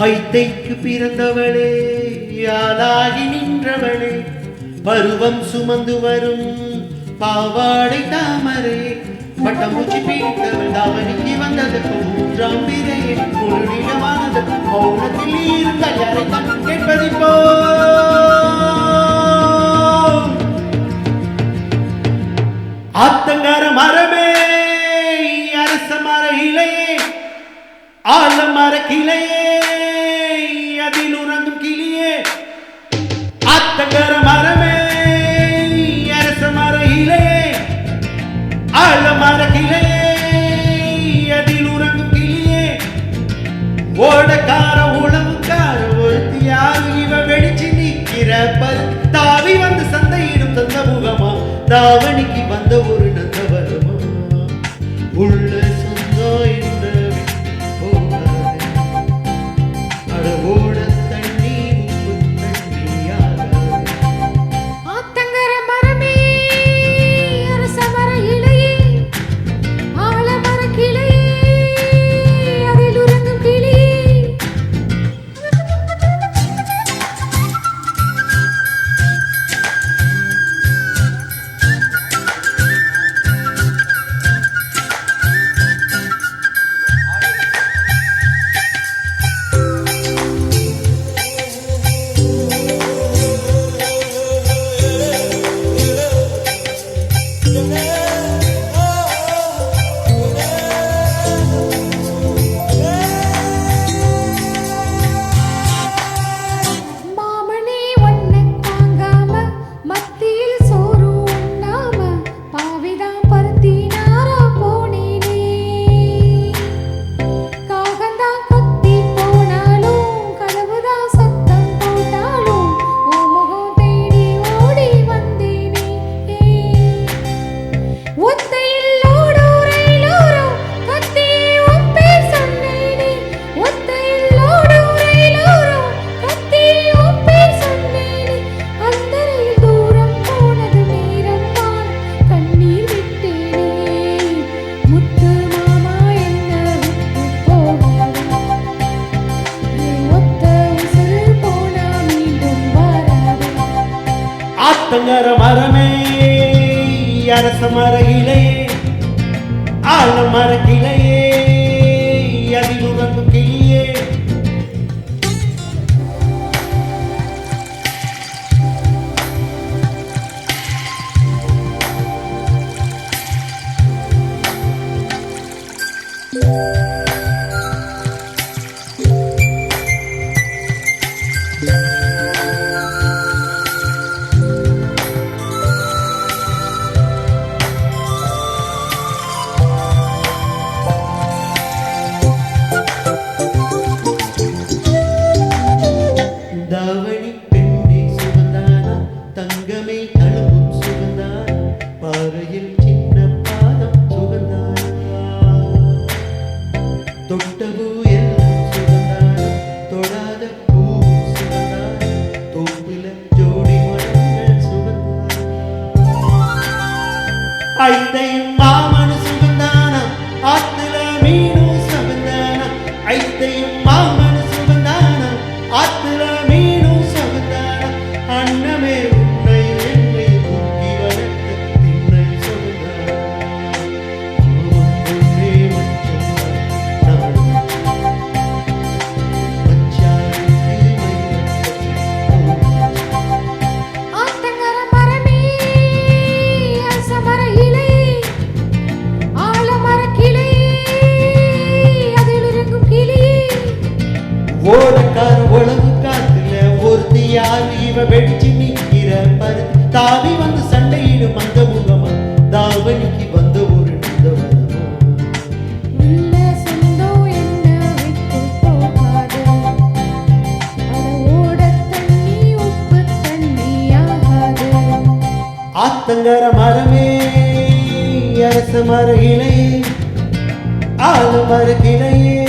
ஐத்தைக்கு பிறந்தவளே யாழாகி நின்றவளே பருவம் சுமந்து வரும் பாவாடை தாமரை பட்டமூச்சி பிடித்தவள் தாவணிக்கு வந்தது மூன்றாம் பிறையே முழுநிலமானது மௌனத்தில் இருந்த யாரை தான் கேட்பதை போ ஆத்தங்கார மரமே அரச மர இலையே ஆலமர கிளையே அதில் உறங்கும் கிளியே ஆத்தங்கர மரமே அரச மர இலையே ஆலமர கிளையே அதில் உறங்கும் கிளியே ஓடக்கார உழவுக்கார ஒருத்தியாக இவ வெடிச்சு நிற்கிற பல் தாவி வந்து சந்தையிடும் தந்த முகமா தாவணிக்கு வந்த ஒரு நந்தவரமா உள்ள சொந்தம் என்ற ஆத்தங்கர மரமே அரச மர இலையே ஆலமர கிளையே அதில் உறங்கும் கிளியே தாவணி பெண்ணை சுகந்தானா தங்கமே தழுவும் சுகந்தானா பாறையில் சின்ன பாதம் சுகந்தானா தொட்டபூ எல்லாம் சுகந்தானா தொடாத பூ சுகந்தானா தோப்புல ஜோடி மரங்கள் சுகந்தானா ஐத்தையும் மாமனு சுகந்தானா ஆத்துல மீனும் சுகந்தானா ஐத்தையும் மாமனு சுகந்தானா ஆத்துல ஓடக்கார உழவு காத்துல ஒருத்தியால் இவ வெடிச்சு நிற்கிற பரு தாவி வந்து சண்டையிடும் அந்த முகமா தாவணிக்கு வந்த ஒரு நந்தவரமா உள்ள சொந்தம் என்ன விட்டு போகாது அட ஓட தண்ணி உப்பு தண்ணியாகாது ஆத்தங்கர மரமே அரச மர இலையே ஆலமர கிளையே